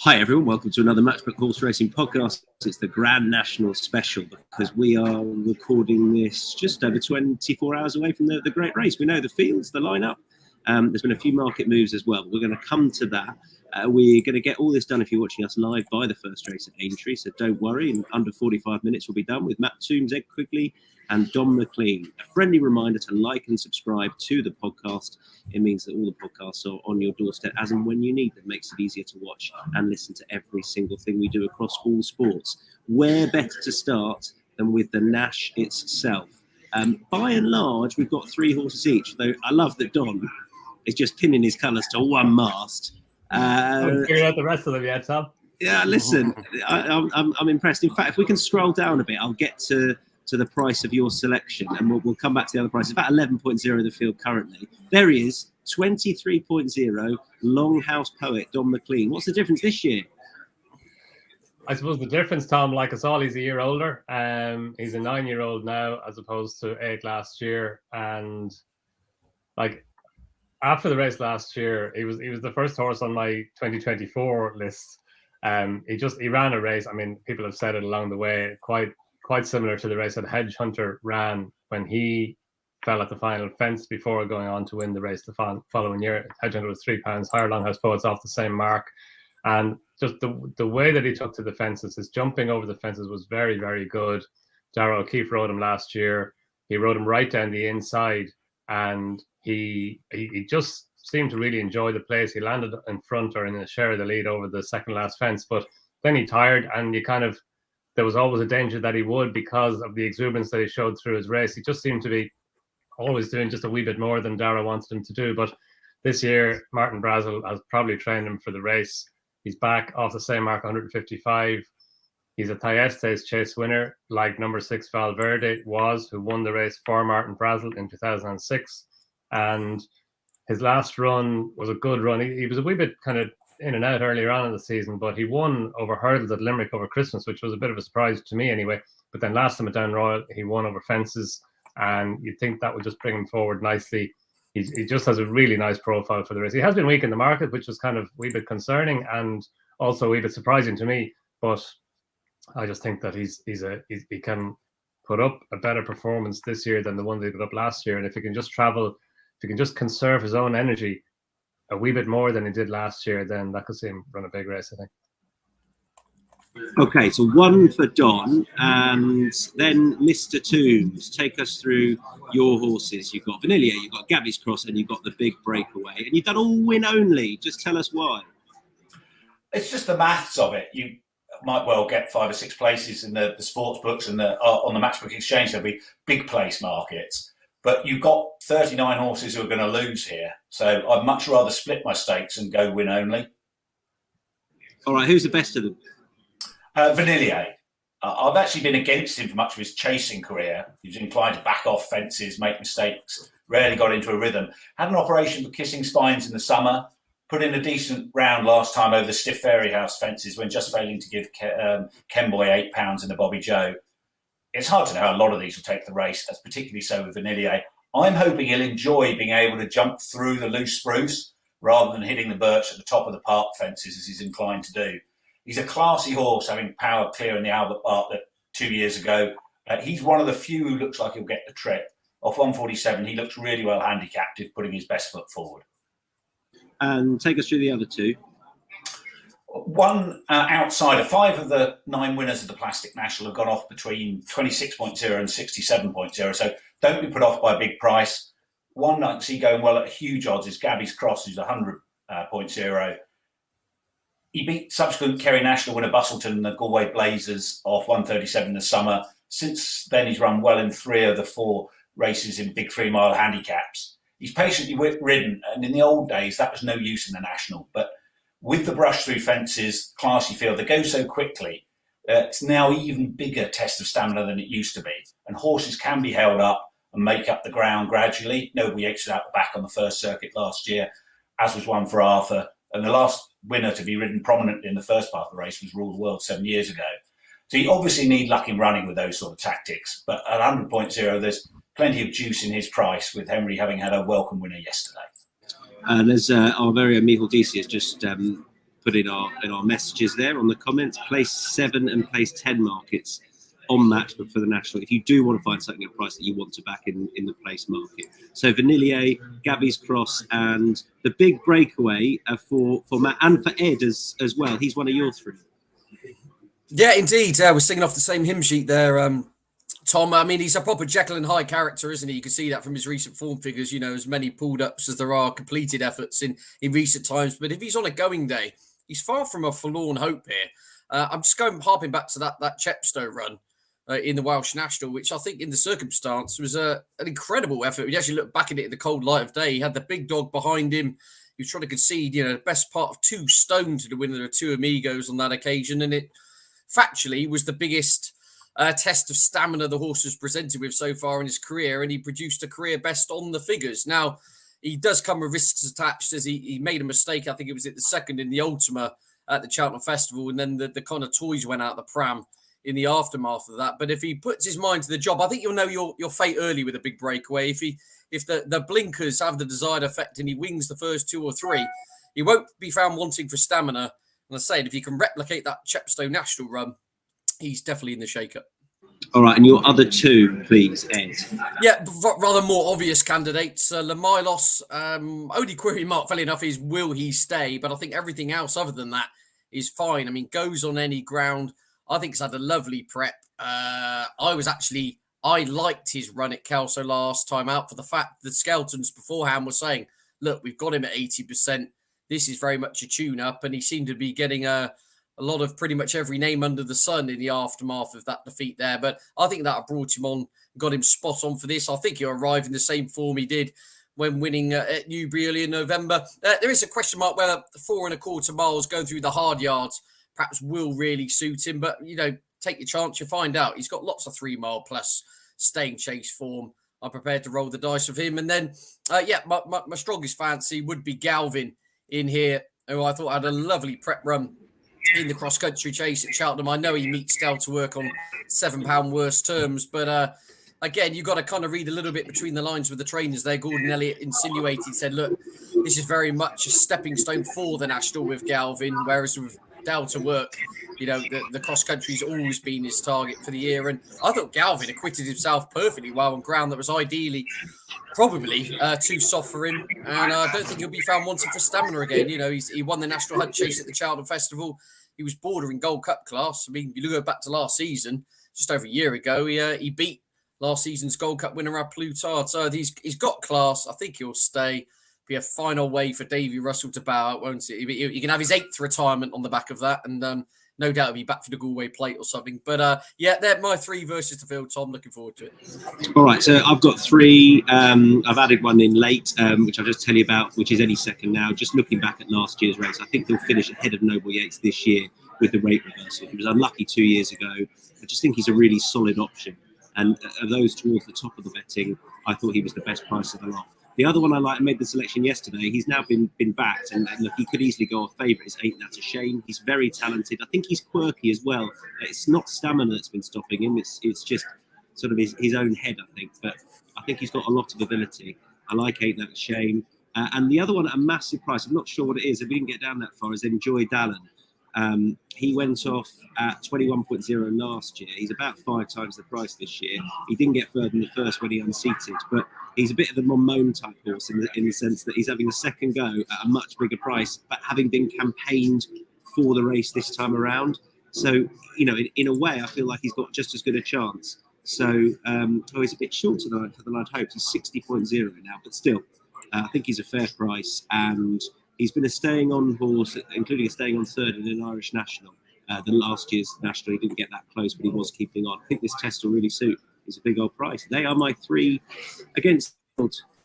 Hi everyone, welcome to another Matchbook Horse Racing podcast. It's the Grand National Special because we are recording this just over 24 hours away from the great race. We know the fields, the lineup. There's been a few market moves as well. We're going to come to that. We're going to get all this done if you're watching us live by the first race at Aintree, so don't worry. In under 45 minutes we'll be done with Tombs, Ed Quigley and Donn McClean. A friendly reminder to like and subscribe to the podcast. It means that all the podcasts are on your doorstep as and when you need them. Makes it easier to watch and listen to every single thing we do across all sports. Where better to start than with the Nash itself? By and large, we've got three horses each, though I love that Don is just pinning his colours to one mast. I haven't figured out the rest of them yet, Tom. Yeah, listen, I'm impressed. In fact, if we can scroll down a bit, I'll get to the price of your selection, and we'll come back to the other prices. About 11.0 the field currently. There he is, 23.0, Longhouse Poet, Donn McClean. What's the difference this year? I suppose the difference, Tom, like us all, he's a year older. He's a 9-year-old now, as opposed to 8 last year. And like after the race last year, he was the first horse on my 2024 list. He ran a race. I mean, people have said it along the way, quite similar to the race that Hedge Hunter ran when he fell at the final fence before going on to win the race the following year. Hedge Hunter was £3 higher. Longhouse Poet's off the same mark. And just the way that he took to the fences, his jumping over the fences was very, very good. Darragh O'Keefe rode him last year. He rode him right down the inside, and he just seemed to really enjoy the place. He landed in front or in a share of the lead over the second last fence, but then he tired, and there was always a danger that he would because of the exuberance that he showed through his race. He just seemed to be always doing just a wee bit more than Darragh wanted him to do. But this year, Martin Brazel has probably trained him for the race. He's back off the same mark, 155. He's a Thyestes Chase winner, like number 6 Valverde was, who won the race for Martin Brazel in 2006. And his last run was a good run. He was a wee bit kind of in and out earlier on in the season, but he won over hurdles at Limerick over Christmas, which was a bit of a surprise to me anyway. But then last time at Down Royal, he won over fences, and you'd think that would just bring him forward nicely. He just has a really nice profile for the race. He has been weak in the market, which was kind of a wee bit concerning and also a wee bit surprising to me. But I just think that he can put up a better performance this year than the one they put up last year. And if he can just conserve his own energy a wee bit more than he did last year, then that could see him run a big race, I think. Okay, so one for Don, and then Mr. Tombs. Take us through your horses. You've got Vanilla, you've got Gabby's Cross, and you've got the Big Breakaway. And you've done all win only. Just tell us why. It's just the maths of it. You might well get 5 or 6 places in the sports books and on the Matchbook Exchange. There'll be big place markets. But you've got 39 horses who are going to lose here. So I'd much rather split my stakes and go win only. All right, who's the best of them? Vanilla. I've actually been against him for much of his chasing career. He was inclined to back off fences, make mistakes, rarely got into a rhythm. Had an operation for kissing spines in the summer, put in a decent round last time over the stiff Fairy House fences when just failing to give Kenboy £8 in the Bobby Joe. It's hard to know how a lot of these will take the race, that's particularly so with Vanilla. I'm hoping he'll enjoy being able to jump through the loose spruce rather than hitting the birch at the top of the park fences as he's inclined to do. He's a classy horse, having power clear in the Albert Bartlett 2 years ago. He's one of the few who looks like he'll get the trip. Off 147, he looks really well handicapped if putting his best foot forward. And take us through the other two. One outsider. 5 of the 9 winners of the Plastic National have gone off between 26.0 and 67.0. So don't be put off by a big price. One I see going well at huge odds is Gabby's Cross, who's 100.0. He beat subsequent Kerry National winner Bustleton and the Galway Blazers off 137 in the summer. Since then, he's run well in 3 of the 4 races in big 3-mile handicaps. He's patiently ridden, and in the old days, that was no use in the National. But with the brush through fences, classy field, they go so quickly. It's now even bigger test of stamina than it used to be. And horses can be held up and make up the ground gradually. Nobody exited out the back on the first circuit last year, as was one for Arthur. And the last winner to be ridden prominently in the first part of the race was Rule the World 7 years ago. So you obviously need luck in running with those sort of tactics. But at 100.0, there's plenty of juice in his price, with Henry having had a welcome winner yesterday. And as our very own Michael DC has just put in our messages there on the comments. Place 7 and place 10 markets on match, but for the national, if you do want to find something at a price that you want to back in the place market. So Vanillier, Gabby's Cross, and the big breakaway for Matt and for Ed as well. He's one of your 3. Yeah, indeed. We're singing off the same hymn sheet there, Tom. I mean, he's a proper Jekyll and Hyde character, isn't he? You can see that from his recent form figures, as many pulled ups as there are completed efforts in recent times. But if he's on a going day, he's far from a forlorn hope here. I'm just harping back to that Chepstow run in the Welsh National, which I think in the circumstance was an incredible effort. We actually look back at it in the cold light of day. He had the big dog behind him. He was trying to concede, the best part of 2 stone to the winner of 2 Amigos on that occasion. And it factually was the biggest test of stamina the horse has presented with so far in his career, and he produced a career best on the figures. Now, he does come with risks attached, as he made a mistake. I think it was at the second in the Ultima at the Cheltenham Festival, and then the kind of toys went out the pram in the aftermath of that. But if he puts his mind to the job, I think you'll know your fate early with a big breakaway. If the blinkers have the desired effect and he wings the first 2 or 3, he won't be found wanting for stamina. And I said, if you can replicate that Chepstow National run, he's definitely in the shake-up. All right, and your other 2, please, Ed. Yeah, rather more obvious candidates. Lamilos, only query mark, funnily enough, is will he stay? But I think everything else other than that is fine. I mean, goes on any ground. I think he's had a lovely prep. I liked his run at Kelso last time out for the fact that Skeltons beforehand were saying, look, we've got him at 80%. This is very much a tune-up, and he seemed to be getting a lot of pretty much every name under the sun in the aftermath of that defeat there. But I think that brought him on, got him spot on for this. I think he'll arrive in the same form he did when winning at Newbury early in November. There is a question mark whether the 4 1/4 miles going through the hard yards perhaps will really suit him. But, take your chance, you'll find out. He's got lots of 3 mile plus staying chase form. I'm prepared to roll the dice with him. And then, my strongest fancy would be Galvin in here, who I thought had a lovely prep run in the cross-country chase at Cheltenham. I know he meets Delta Work on £7 worse terms, but again, you've got to kind of read a little bit between the lines with the trainers there. Gordon Elliott insinuated, said, look, this is very much a stepping stone for the National with Galvin, whereas with Delta Work, the cross-country's always been his target for the year. And I thought Galvin acquitted himself perfectly well on ground that was ideally probably too soft for him. And I don't think he'll be found wanting for stamina again. He won the National Hunt Chase at the Cheltenham Festival. He was bordering Gold Cup class. I mean, you go back to last season, just over a year ago, he beat last season's Gold Cup winner at Plutard. So he's got class. I think he'll stay. Be a final way for Davy Russell to bow out, won't it? He can have his 8th retirement on the back of that, and no doubt he'll be back for the Galway Plate or something. But they're my 3 versus the field, Tom. Looking forward to it. All right, so I've got 3. I've added one in late, which I'll just tell you about, which is any second now. Just looking back at last year's race, I think he'll finish ahead of Noble Yates this year with the rate reversal. He was unlucky 2 years ago. I just think he's a really solid option. And of those towards the top of the betting, I thought he was the best price of the lot. The other one I made the selection yesterday. He's now been backed, and look, he could easily go off favourite. It's 8, that's a shame. He's very talented. I think he's quirky as well. It's not stamina that's been stopping him. It's just sort of his own head, I think. But I think he's got a lot of ability. I like 8, that's a shame. And the other one at a massive price, I'm not sure what it is. If we didn't get down that far, is Enjoy Dallin. He went off at 21.0 last year. He's about 5 times the price this year. He didn't get further than the first when he unseated, but he's a bit of the Monmone type horse in the sense that he's having a second go at a much bigger price, but having been campaigned for the race this time around. So, in a way, I feel like he's got just as good a chance. So, he's a bit shorter than I'd hoped. He's 60.0 now, but still, I think he's a fair price. And he's been a staying on horse, including a staying on 3rd in an Irish National. The last year's National, he didn't get that close, but he was keeping on. I think this test will really suit. It's a big old price. They are my 3 against.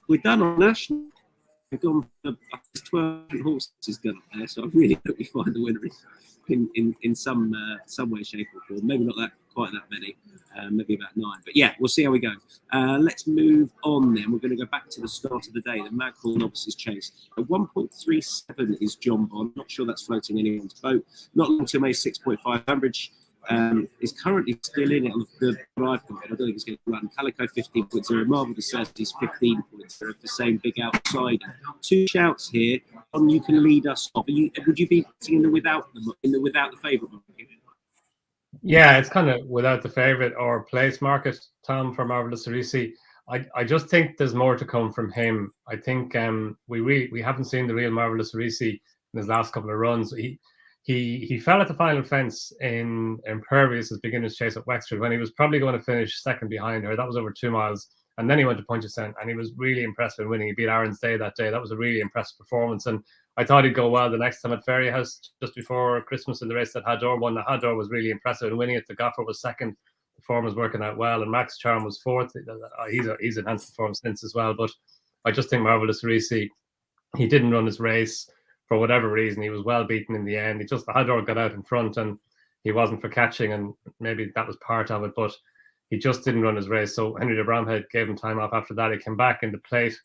We're done on National. We've gone for 12 horses gone up there, so I really hope we find the winner in some way, shape, or form. Maybe not quite that many, maybe about 9. But yeah, we'll see how we go. Let's move on then. We're going to go back to the start of the day, the Maghull Novices Chase. At 1.37 is John Bond. Not sure that's floating anyone's boat. Not long till May, 6.5 average. is currently still in it on the drive. I don't think it's going to run. Calico 15.0, Marvel DeSertis 15.0 for the same big outsider. Two shouts here. You can lead us off. Would you be in the without the favourite market? Yeah, it's kind of without the favourite or place market, Tom, for Marvelous Cerisi. I just think there's more to come from him. I think we haven't seen the real Marvelous Cerisi in his last couple of runs. He fell at the final fence in Impervious's beginner's chase at Wexford when he was probably going to finish second behind her. That was over 2 miles. And then he went to Punchestown and he was really impressed with winning. He beat Aaron's Day that day. That was a really impressive performance. And I thought he'd go well the next time at Ferryhouse just before Christmas in the race that Hador won. The Hador was really impressive and winning it. The Gaffer was second. The form was working out well. And Max Charm was fourth. He's enhanced the form since as well. But I just think Marvelous Cerisi, he didn't run his race for whatever reason. He was well beaten in the end. The Hador got out in front and he wasn't for catching. And maybe that was part of it. But he just didn't run his race. So Henry de Bromhead gave him time off after that. He came back in the plate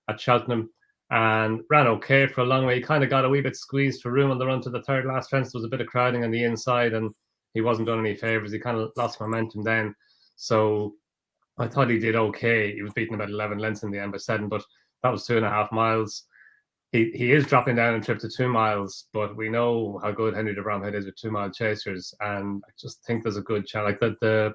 at Cheltenham and ran okay for a long way. He kind of got a wee bit squeezed for room on the run to the third last fence. There was a bit of crowding on the inside and he wasn't done any favours. He kind of lost momentum then. So I thought he did okay. He was beaten about 11 lengths in the end by 7, but that was 2.5 miles. He is dropping down in trip to 2 miles, but we know how good Henry de Bromhead is with 2 mile chasers. And I just think there's a good chance. Like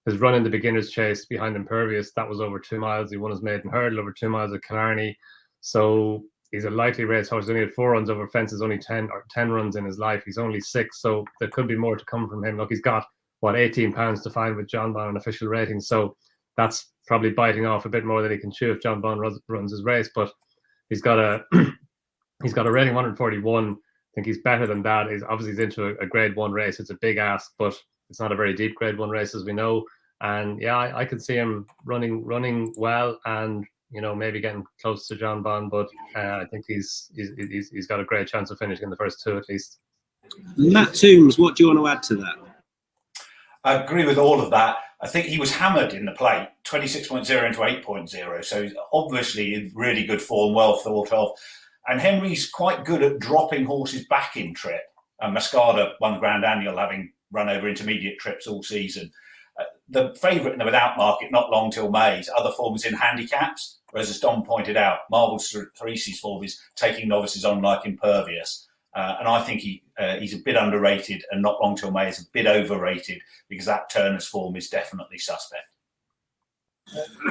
his run in the beginner's chase behind Impervious, that was over 2 miles. He won his maiden hurdle over 2 miles at Killarney. So he's a likely race horse. He's only had 4 runs over fences, only 10 runs in his life. He's only 6, so there could be more to come from him. Look, he's got, 18 pounds to find with John Bond on official rating. So that's probably biting off a bit more than he can chew if John Bond runs his race. But he's got a rating 141. I think he's better than that. He's into a grade 1 race. It's a big ask, but it's not a very deep grade 1 race, as we know. And yeah, I could see him running well and, maybe getting close to John Bond, but I think he's got a great chance of finishing in the first 2 at least. Matt Tombs, what do you want to add to that? I agree with all of that. I think he was hammered in the plate, 26.0 into 8.0. So he's obviously in really good form, well thought of. And Henry's quite good at dropping horses back in trip. Mascada won the Grand Annual, having run over intermediate trips all season. The favourite in the without market, not long till May's, other forms in handicaps. Whereas, as Don pointed out, Marvelous Cerisi's form is taking novices on like Impervious. And I think he's a bit underrated, and not long till May is a bit overrated because that Turner's form is definitely suspect.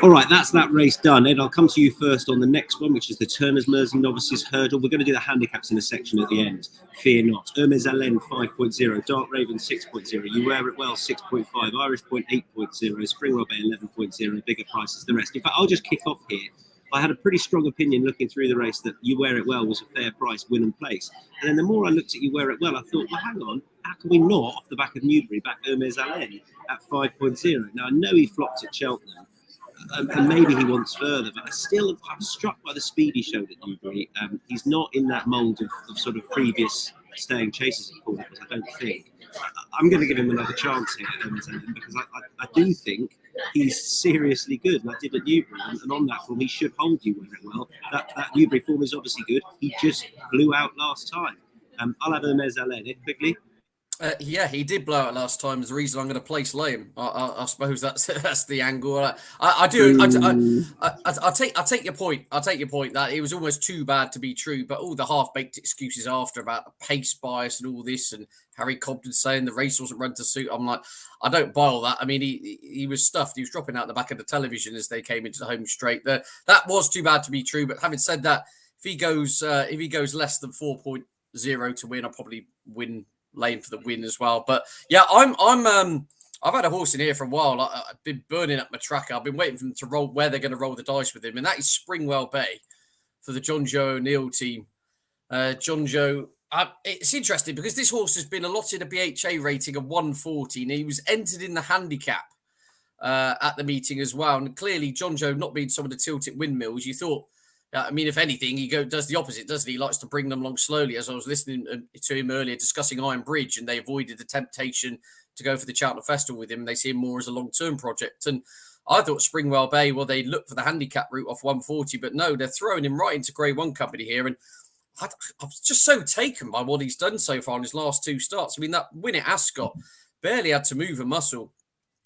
All right, that's that race done. Ed, I'll come to you first on the next one, which is the Turner's Mersey Novices Hurdle. We're going to do the handicaps in a section at the end. Fear not. Hermes Allen 5.0, Dark Raven 6.0, You Wear It Well 6.5, Irish Point 8.0, Springwell Bay 11.0, bigger prices the rest. In fact, I'll just kick off here. I had a pretty strong opinion looking through the race that You Wear It Well was a fair price, win and place. And then the more I looked at You Wear It Well, I thought, well, hang on, how can we not, off the back of Newbury, back Hermes Allen at 5.0? Now, I know he flopped at Cheltenham. And maybe he wants further, but I'm struck by the speed he showed at Newbury. He's not in that mould of sort of previous staying chasers at Cornwall, I don't think. I'm going to give him another chance here at Hermes Allen because I do think he's seriously good. And I did at Newbury, and on that form, he should hold You Wear It Well. That Newbury form is obviously good. He just blew out last time. I'll have Hermes Allen. Ed Quigley. Yeah, he did blow out last time. Is the reason I'm going to place Liam. I suppose that's the angle. I do. I take your point. I'll take your point that it was almost too bad to be true. But all the half-baked excuses after about pace bias and all this, and Harry Cobden saying the race wasn't run to suit. I'm like, I don't buy all that. I mean, he was stuffed. He was dropping out the back of the television as they came into the home straight. That was too bad to be true. But having said that, if he goes less than 4.0 to win, I'll probably win. Lane for the win as well. But yeah, I've had a horse in here for a while. I've been burning up my tracker. I've been waiting for them to roll where they're going to roll the dice with him, and that is Springwell Bay for the John Joe O'Neill team. John Joe, it's interesting because this horse has been allotted a BHA rating of 140, and he was entered in the handicap at the meeting as well. And clearly, John Joe not being someone to tilt at windmills, you thought. I mean, if anything, he does the opposite, doesn't he? He likes to bring them along slowly. As I was listening to him earlier discussing Iron Bridge, and they avoided the temptation to go for the Cheltenham Festival with him. And they see him more as a long-term project. And I thought Springwell Bay, well, they look for the handicap route off 140, but no, they're throwing him right into Grade 1 company here. And I was just so taken by what he's done so far in his last 2 starts. I mean, that win at Ascot, barely had to move a muscle.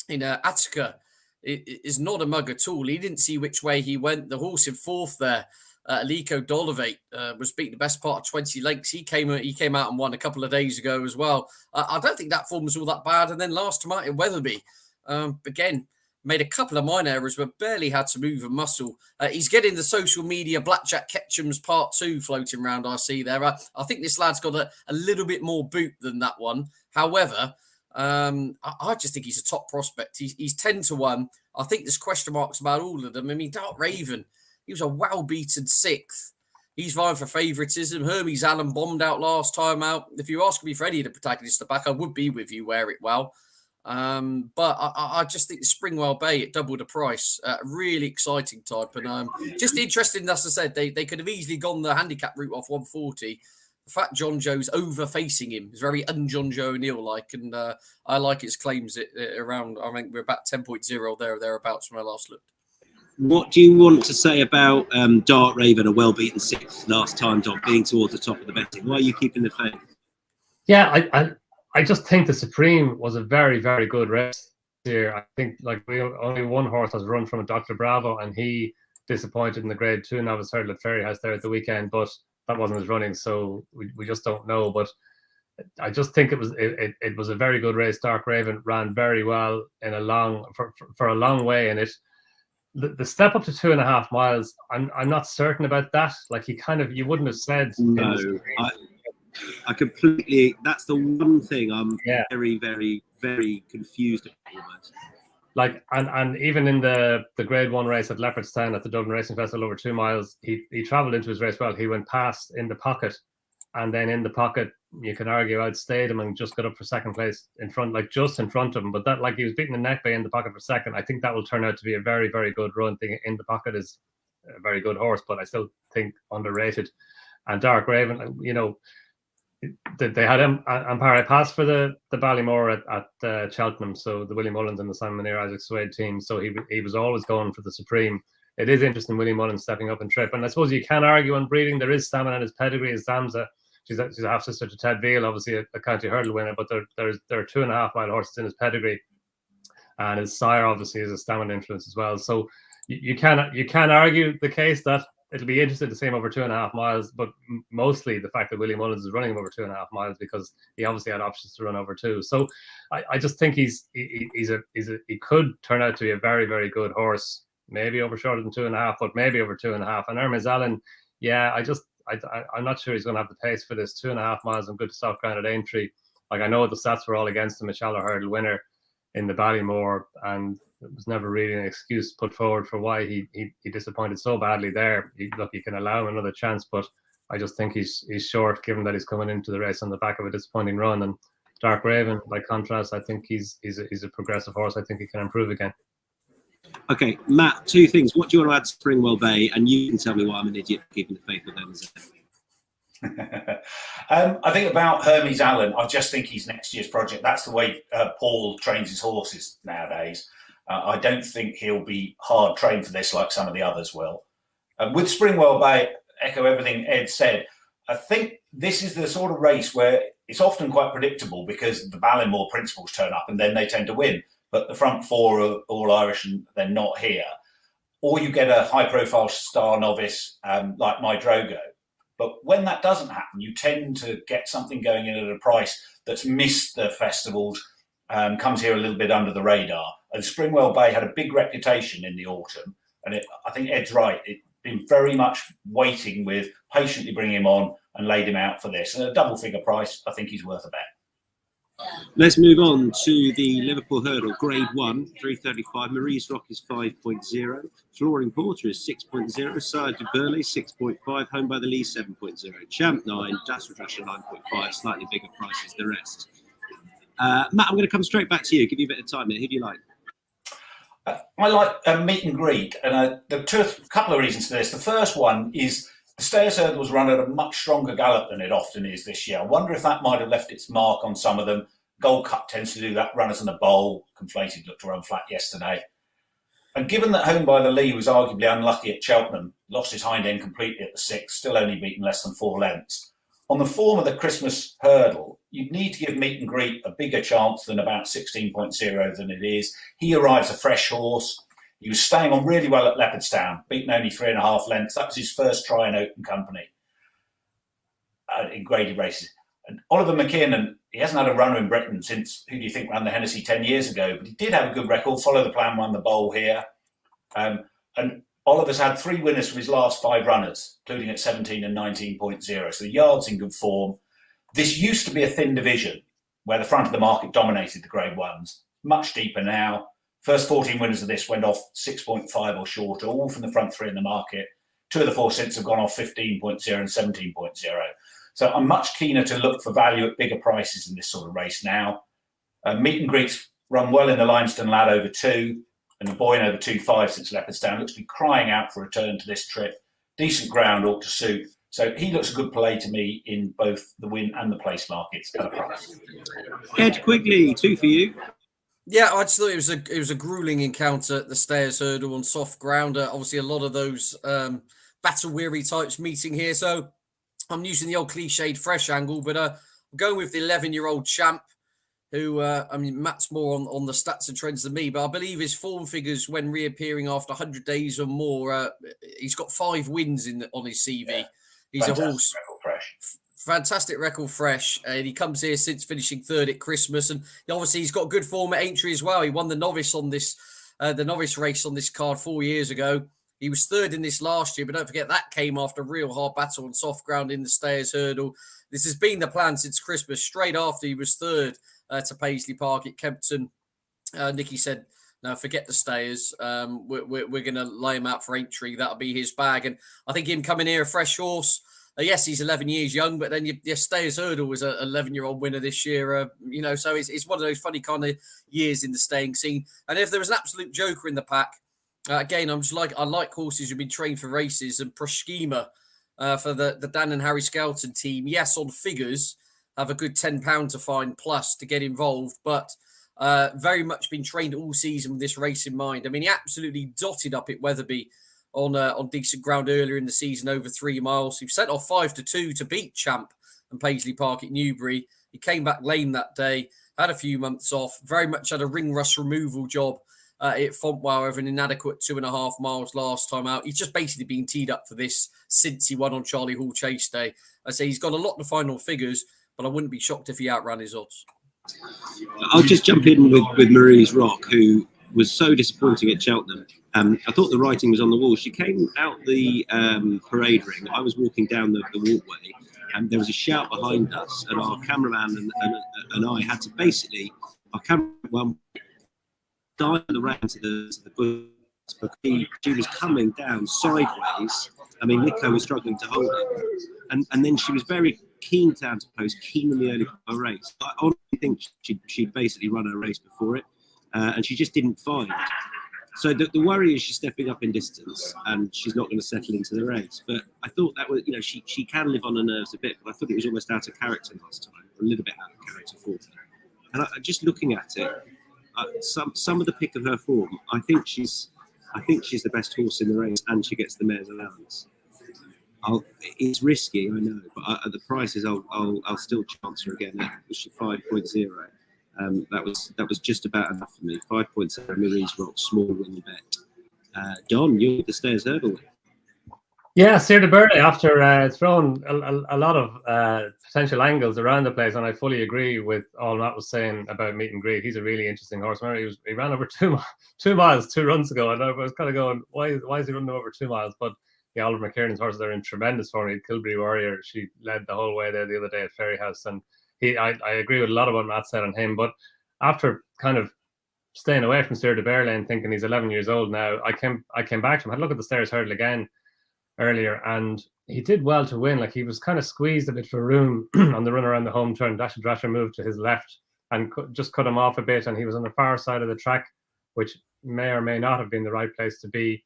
Attica is not a mug at all. He didn't see which way he went. The horse in fourth there, Aliko Dolivate, was beaten the best part of 20 lengths. He came out and won a couple of days ago as well. I don't think that form was all that bad. And then last to Martin Weatherby, again, made a couple of minor errors, but barely had to move a muscle. He's getting the social media Blackjack Ketchum's part 2 floating around, I see there. I think this lad's got a little bit more boot than that one. However, I just think he's a top prospect. He's 10-1. I think there's question marks about all of them. I mean, Dark Raven, he was a well-beaten 6th. He's vying for favouritism. Hermes Allen bombed out last time out. If you ask me for any of the protagonists at the back, I would be with you, wear it well. But I just think the Springwell Bay at double the price, really exciting type. And just interesting, as I said, they could have easily gone the handicap route off 140. The fact John Joe's over facing him is very un-John Joe O'Neill like, and I like his claims around. I think we're about 10.0 there or thereabouts when I last looked. What do you want to say about Dark Raven, a well-beaten 6th last time, Dom, being towards the top of the betting? Why are you keeping the faith? Yeah, I just think the Supreme was a very, very good race here. I think only one horse has run from a Dr. Bravo, and he disappointed in the Grade 2 Novice Hurdle at Fairyhouse there at the weekend, but that wasn't his running, so we just don't know. But I just think it was a very good race. Dark Raven ran very well in for a long way in it. The step up to 2.5 miles, I'm not certain about that. Like you wouldn't have said. No, I completely. That's the one thing I'm very, very, very confused about. Like, and even in the Grade 1 race at Leopardstown at the Dublin Racing Festival over 2 miles, he travelled into his race well. He went past in the pocket, and then in the pocket, you can argue outstayed him and just got up for second place in front, like just in front of him. But that, like, he was beating the neck by in the pocket for second. I think that will turn out to be a very, very good run. Thing in the pocket is a very good horse, but I still think underrated. And Dark Raven, you know, they had him on Paris Pass for the Ballymore at Cheltenham, so the Willie Mullins and the Simon Munir Isaac Suede team. So he was always going for the Supreme. It is interesting, Willie Mullins stepping up in trip, and I suppose you can argue on breeding. There is stamina in his pedigree. His Zamza, she's a half sister to Ted Veal, obviously a county hurdle winner, but there are 2.5 mile horses in his pedigree, and his sire obviously is a stamina influence as well. So you can argue the case that it'll be interesting to see him over 2.5 miles, but mostly the fact that Willie Mullins is running him over 2.5 miles because he obviously had options to run over 2. So I just think he could turn out to be a very, very good horse. Maybe over shorter than 2.5, but maybe over 2.5. And Hermes Allen, I'm not sure he's going to have the pace for this 2.5 miles on good soft ground at Aintree. Like, I know the stats were all against him, a shallow hurdle winner in the Ballymore, and it was never really an excuse put forward for why he disappointed so badly there. Look, you can allow him another chance, but I just think he's short, given that he's coming into the race on the back of a disappointing run. And Dark Raven, by contrast, I think he's a progressive horse. I think he can improve again. Okay, Matt, 2 things. What do you want to add to Springwell Bay? And you can tell me why I'm an idiot for keeping the faith with them. I think about Hermes Allen, I just think he's next year's project. That's the way Paul trains his horses nowadays. I don't think he'll be hard trained for this like some of the others will. With Springwell Bay, echo everything Ed said. I think this is the sort of race where it's often quite predictable because the Ballymore principals turn up and then they tend to win. But the front 4 are all Irish and they're not here. Or you get a high-profile star novice like My Drogo. But when that doesn't happen, you tend to get something going in at a price that's missed the festivals, comes here a little bit under the radar. And Springwell Bay had a big reputation in the autumn. And I think Ed's right. It's been very much waiting with patiently bringing him on and laid him out for this. And at a double-figure price, I think he's worth a bet. Let's move on to the Liverpool Hurdle, Grade 1, 335. Marie's Rock is 5.0. Flooring Porter is 6.0. Sire de Burley, 6.5. Home by the Lee, 7.0. Champ 9. Das Reduction, 9.5. Slightly bigger prices, the rest. Matt, I'm going to come straight back to you. Give you a bit of time here. Who do you like? I like Meet and Greet. And there are a couple of reasons for this. The first one is the Stayers Hurdle was run at a much stronger gallop than it often is this year. I wonder if that might have left its mark on some of them. Gold Cup tends to do that. Runners in the Bowl, Conflated looked to run flat yesterday. And given that Home by the Lee was arguably unlucky at Cheltenham, lost his hind end completely at the 6th, still only beaten less than 4 lengths. On the form of the Christmas Hurdle, you'd need to give Meet and Greet a bigger chance than about 16.0 than it is. He arrives a fresh horse. He was staying on really well at Leopardstown, beaten only 3.5 lengths. That was his first try in open company in graded races. And Oliver McKinnon, he hasn't had a runner in Britain since, who do you think ran the Hennessy 10 years ago? But he did have a good record, follow the plan, won the bowl here. And Oliver's had 3 winners from his last 5 runners, including at 17 and 19.0. So the yard's in good form. This used to be a thin division where the front of the market dominated the grade ones. Much deeper now. First 14 winners of this went off 6.5 or shorter, all from the front 3 in the market. 2 of the 4 since have gone off 15.0 and 17.0. So I'm much keener to look for value at bigger prices in this sort of race now. Meet and Greets run well in the Limestone Lad over 2 and the Boyne over 2.5 since Leopardstown. Looks to be crying out for a return to this trip. Decent ground ought to suit. So he looks a good play to me in both the win and the place markets at a price. Ed Quigley, 2 for you. Yeah, I just thought it was a grueling encounter at the Stayers Hurdle on soft ground. Obviously, a lot of those battle-weary types meeting here. So I'm using the old cliched fresh angle, but I'm going with the 11-year-old Champ, who, I mean, Matt's more on the stats and trends than me, but I believe his form figures when reappearing after 100 days or more, he's got 5 wins on his CV. Yeah. He's fantastic a horse. Record fresh. Fantastic record fresh. And he comes here since finishing 3rd at Christmas. And obviously he's got good form at Aintree as well. He won the novice on this, the novice race on this card 4 years ago. He was 3rd in this last year, but don't forget that came after a real hard battle on soft ground in the Stayers Hurdle. This has been the plan since Christmas. Straight after he was 3rd to Paisley Park at Kempton, Nicky said, no, forget the Stayers. We're going to lay him out for Aintree. That'll be his bag. And I think him coming here, a fresh horse. Yes, he's 11 years young, but then your Stayers Hurdle was an 11-year-old winner this year. So it's one of those funny kind of years in the staying scene. And if there was an absolute joker in the pack, again, I like horses who've been trained for races, and Proschema for the Dan and Harry Skelton team. Yes, on figures, have a good £10 to find plus to get involved, but very much been trained all season with this race in mind. I mean, he absolutely dotted up at Wetherby on decent ground earlier in the season, over 3 miles. He sent off 5-2 to beat Champ and Paisley Park at Newbury. He came back lame that day, had a few months off, very much had a ring rust removal job at Fontwell over an inadequate 2.5 miles last time out. He's just basically been teed up for this since he won on Charlie Hall Chase Day. I say he's got a lot to find on figures, but I wouldn't be shocked if he outran his odds. I'll just jump in with Marie's Rock, who was so disappointing at Cheltenham. I thought the writing was on the wall. She came out the parade ring. I was walking down the walkway, and there was a shout behind us, and our cameraman and I had to basically, our cameraman dive around to the bush because she was coming down sideways. I mean, Nico was struggling to hold it. And then she was very keen down to post, keen in the early part of the race. I honestly think she'd basically run her race before it, and she just didn't find. So the worry is she's stepping up in distance and she's not going to settle into the race. But I thought that was, she can live on her nerves a bit, but I thought it was almost out of character last time, a little bit out of character for her. And just looking at it, some of the pick of her form, I think she's the best horse in the race, and she gets the mare's allowance. It's risky, I know, but at the prices, I'll still chance her again at 5.0. That was just about enough for me. 5.7 Marie's Rock, small win bet. Don, you're the Stayers Hurdle. Yeah, Sir de Burley, after throwing a lot of potential angles around the place, and I fully agree with all Matt was saying about Meet and Greet. He's a really interesting horse. He ran over 2 miles 2 runs ago, and I was kind of going, why is he running over 2 miles? But yeah, Oliver McKiernan's horses are in tremendous form. Kilbury Warrior, she led the whole way there the other day at Ferryhouse, and I agree with a lot of what Matt said on him. But after kind of staying away from Sir de Burley and thinking he's 11 years old now, I came back to him. I had a look at the Stayers Hurdle again earlier, and he did well to win. Like, he was kind of squeezed a bit for room on the run around the home turn. Dasher Drasher moved to his left and just cut him off a bit, and he was on the far side of the track, which may or may not have been the right place to be,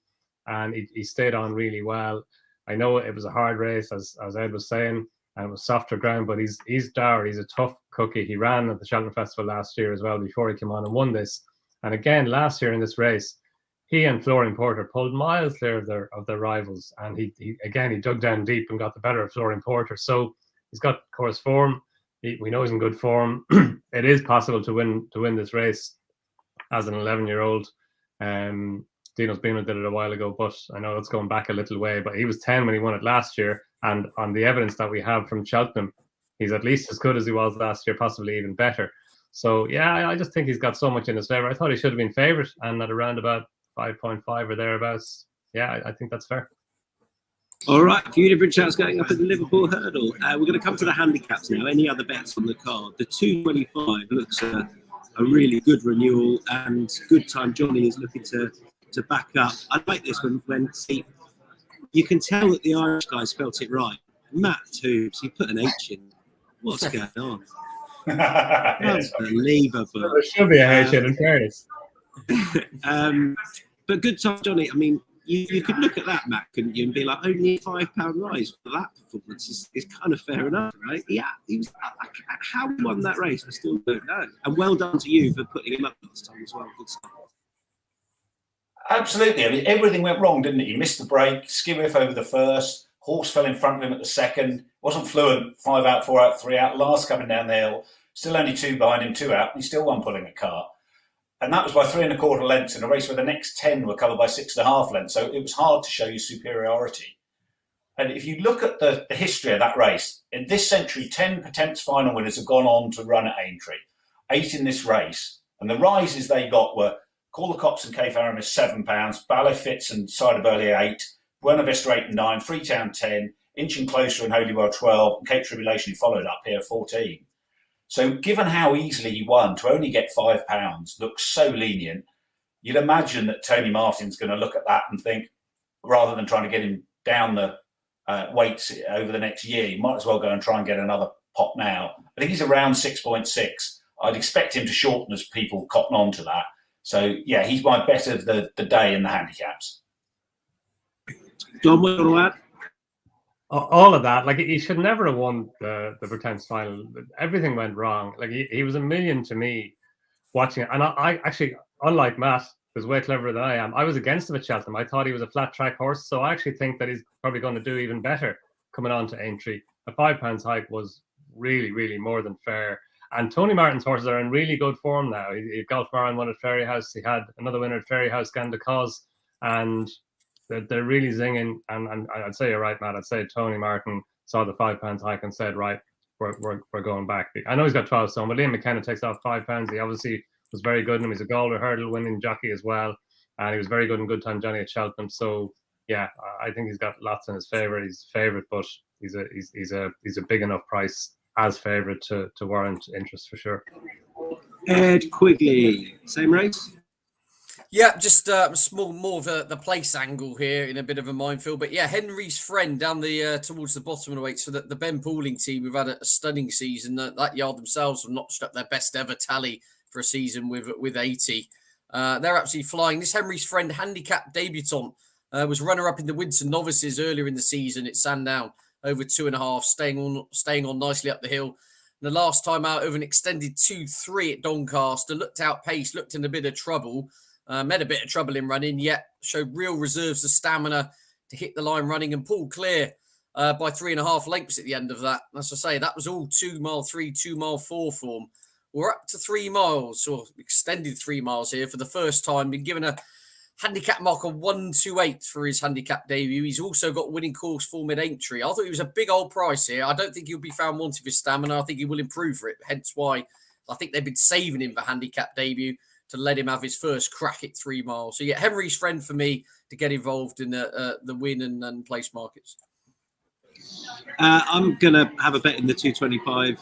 and he stayed on really well. I know it was a hard race, as Ed was saying, and it was softer ground, but he's dour. He's a tough cookie. He ran at the Cheltenham Festival last year as well before he came on and won this. And again, last year in this race, he and Florian Porter pulled miles clear of their rivals, and he dug down deep and got the better of Florian Porter. So he's got course form. We know he's in good form. It is possible to win this race as an 11-year-old. Dino's Beano did it a while ago, but I know it's going back a little way. But he was 10 when he won it last year, and on the evidence that we have from Cheltenham, he's at least as good as he was last year, possibly even better. So yeah, I just think he's got so much in his favour. I thought he should have been favourite, and at around about 5.5 or thereabouts. Yeah, I think that's fair. All right, a few different shouts going up at the Liverpool Hurdle. We're going to come to the handicaps now. Any other bets on the card? The 225 looks a really good renewal, and Good Time Johnny is looking to back up. I like this when see, you can tell that the Irish guy spelt it right. Matt Tombs, he put an H in. What's going on? Unbelievable. There should be a H in fairness. But Good Time Johnny, I mean, you could look at that, Matt, couldn't you, and be like, only a £5 rise for that performance is kind of fair enough, right? Yeah, he was, how he won that race, I still don't know. And well done to you for putting him up last time as well. Good stuff. Absolutely. I mean, everything went wrong, didn't it? He missed the break, skid-whiff over the first, horse fell in front of him at the second, wasn't fluent, 5 out, 4 out, 3 out, last coming down the hill, still only 2 behind him, 2 out, and he still won pulling a cart. And that was by 3 1/4 lengths in a race where the next 10 were covered by 6.5 lengths. So it was hard to show you superiority. And if you look at the history of that race, in this century, 10 Patents final winners have gone on to run at Aintree, 8 in this race. And the rises they got were Call the Cops and Cape Aramis £7, Ballet Fitz and Cider Burley 8, Buena Vista 8 and 9, Freetown 10, Inching Closer and Holywell 12, and Cape Tribulation, who followed up here, 14. So given how easily he won, to only get £5 looks so lenient. You'd imagine that Tony Martin's going to look at that and think, rather than trying to get him down the weights over the next year, you might as well go and try and get another pop now. I think he's around 6.6. I'd expect him to shorten as people cotton on to that. So, yeah, he's my bet of the day in the handicaps. Don, what do you want to add? All of that, like, he should never have won the Pretense final. Everything went wrong. Like, he was a million to me watching it. And I actually, unlike Matt, who's way cleverer than I am, I was against him at Cheltenham. I thought he was a flat track horse. So I actually think that he's probably going to do even better coming on to Aintree. A £5 hike was really, really more than fair. And Tony Martin's horses are in really good form now. He Golf Maran won at Ferryhouse. He had another winner at Ferryhouse, Ganda Cause, and they're really zinging. And I'd say you're right, Matt. I'd say Tony Martin saw the £5 hike and said, right, we're going back. I know he's got 12 stone, but Liam McKenna takes off £5. He obviously was very good in him. He's a Galway Hurdle winning jockey as well, and he was very good in Good Time Johnny at Cheltenham. So yeah, I think he's got lots in his favour. He's favourite, but he's a big enough price as favourite to warrant interest for sure. Ed Quigley, same race? Yeah, just small, more of the place angle here in a bit of a minefield. But yeah, Henry's Friend down the towards the bottom of the weights. So the Ben Pauling team have had a stunning season. That yard themselves have notched up their best ever tally for a season with 80. They're absolutely flying. This Henry's Friend handicap debutant was runner-up in the Winter Novices earlier in the season at Sandown, over 2.5, staying on nicely up the hill. And the last time out, over an extended 2-3 at Doncaster, looked outpaced, looked in a bit of trouble. Met a bit of trouble in running, yet showed real reserves of stamina to hit the line running and pull clear by 3.5 lengths at the end of that. As I say, that was all 2 mile 3, 2 mile 4 form. We're up to 3 miles, or extended 3 miles here for the first time. Been given a handicap mark of 128 for his handicap debut. He's also got winning course form at Aintree. I thought he was a big old price here. I don't think he'll be found wanting for stamina. I think he will improve for it, hence why I think they've been saving him for handicap debut to let him have his first crack at 3 miles. So yeah, Henry's Friend for me to get involved in the win and place markets. I'm going to have a bet in the 225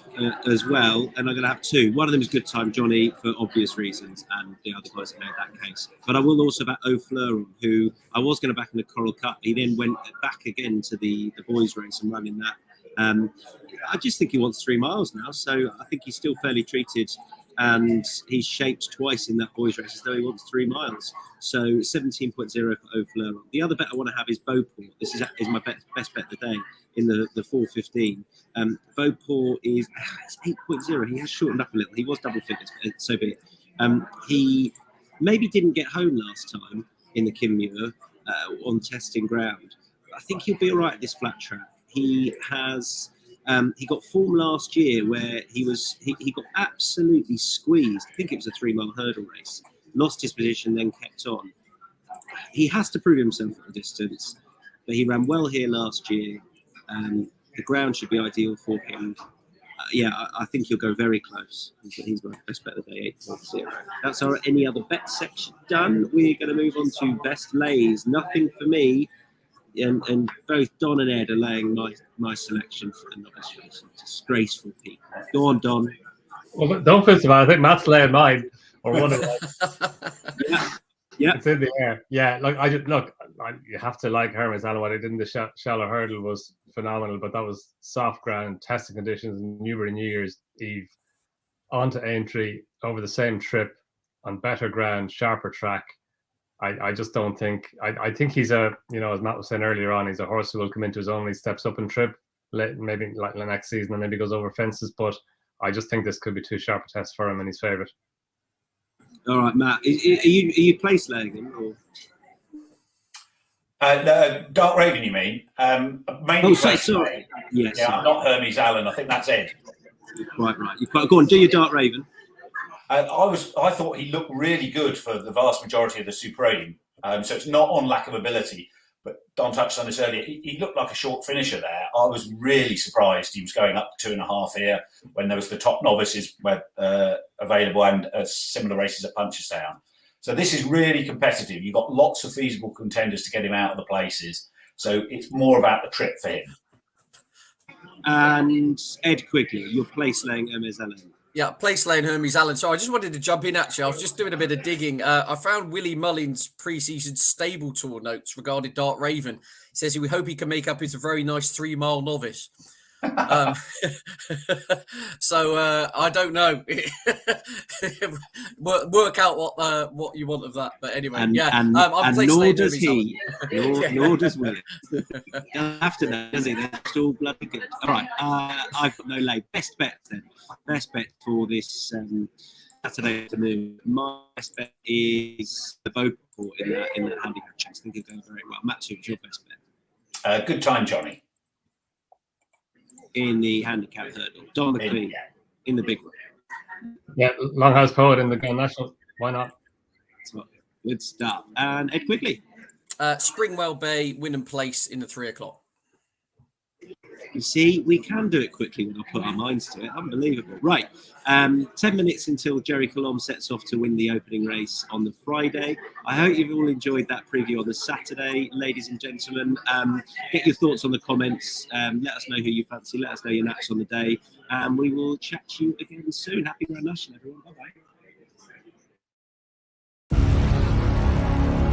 as well, and I'm going to have 2. One of them is Good Time Johnny for obvious reasons, and the other guys have made that case. But I will also bet O'Fleury, who I was going to back in the Coral Cup. He then went back again to the boys' race and ran in that. I just think he wants 3 miles now, so I think he's still fairly treated. And he's shaped twice in that boys' race as though he wants 3 miles. So 17.0 for O'Fleury. The other bet I want to have is Beauport. This is my best bet of the day in the 4:15. Beauport is 8.0. He has shortened up a little. He was double figures, so be it. He maybe didn't get home last time in the Kinmure on testing ground. I think he'll be all right at this flat track. He has He got form last year where he got absolutely squeezed. I think it was a 3-mile hurdle race. Lost his position, then kept on. He has to prove himself at the distance, but he ran well here last year. The ground should be ideal for him. I think he'll go very close. He's my best bet of the day, 8.0. That's our any other bet section done. We're going to move on to best lays. Nothing for me. And both Donn and Ed are laying my selection for the novice race. Disgraceful people. Go on, Donn. Well, don't feel so bad. I think Matt's laying mine, or one of them. Yeah. It's in the air. Yeah, you have to like Hermes Allen. What I did in the shallow hurdle was phenomenal, but that was soft ground, testing conditions in Newbury New Year's Eve, onto Aintree over the same trip on better ground, sharper track. I just don't think. I think he's as Matt was saying earlier on, he's a horse who will come into his own. He steps up and trip, maybe like the next season, and maybe goes over fences. But I just think this could be too sharp a test for him, and he's favourite. All right, Matt. Are you place laying him? Or? Dark Raven, you mean? Mainly sorry. Yes. Yeah, I'm not Hermes Allen. I think that's Ed. You're quite right. Go on. Do your Dark Raven. I thought he looked really good for the vast majority of the Super 18. So it's not on lack of ability. But Don touched on this earlier. He looked like a short finisher there. I was really surprised he was going up to 2.5 here when there was the top novices available and similar races at Punchestown. So this is really competitive. You've got lots of feasible contenders to get him out of the places. So it's more about the trip for him. And Ed Quigley, your place laying Hermes Allen. Yeah, place laying Hermes Allen. So I just wanted to jump in, actually. I was just doing a bit of digging. I found Willie Mullins' pre-season stable tour notes regarding Dark Raven. He says he would hope he can make up his very nice 3-mile novice. So I don't know. Work out what you want of that. But anyway, I'm place nor laying does Hermes he. Allen. Nor does Willie. After that, does he? They're still bloody good. All right. I've got no lay. Best bet then. Best bet for this Saturday afternoon. My best bet is the Beauport in that handicap chase. I think it'll go very well. Matt, who's your best bet? Good time, Johnny. In the handicap hurdle. Donn McClean in the big one. Yeah, Longhouse Poet in the Grand National. Why not? Good stuff. And Ed Quigley. Springwell Bay, win and place in the 3 o'clock. You see, we can do it quickly when I put our minds to it. Unbelievable. Right. 10 minutes until Jerry Colomb sets off to win the opening race on the Friday. I hope you've all enjoyed that preview on the Saturday. Ladies and gentlemen, get your thoughts on the comments. Let us know who you fancy. Let us know your naps on the day. And we will chat to you again soon. Happy Grand National, everyone. Bye-bye.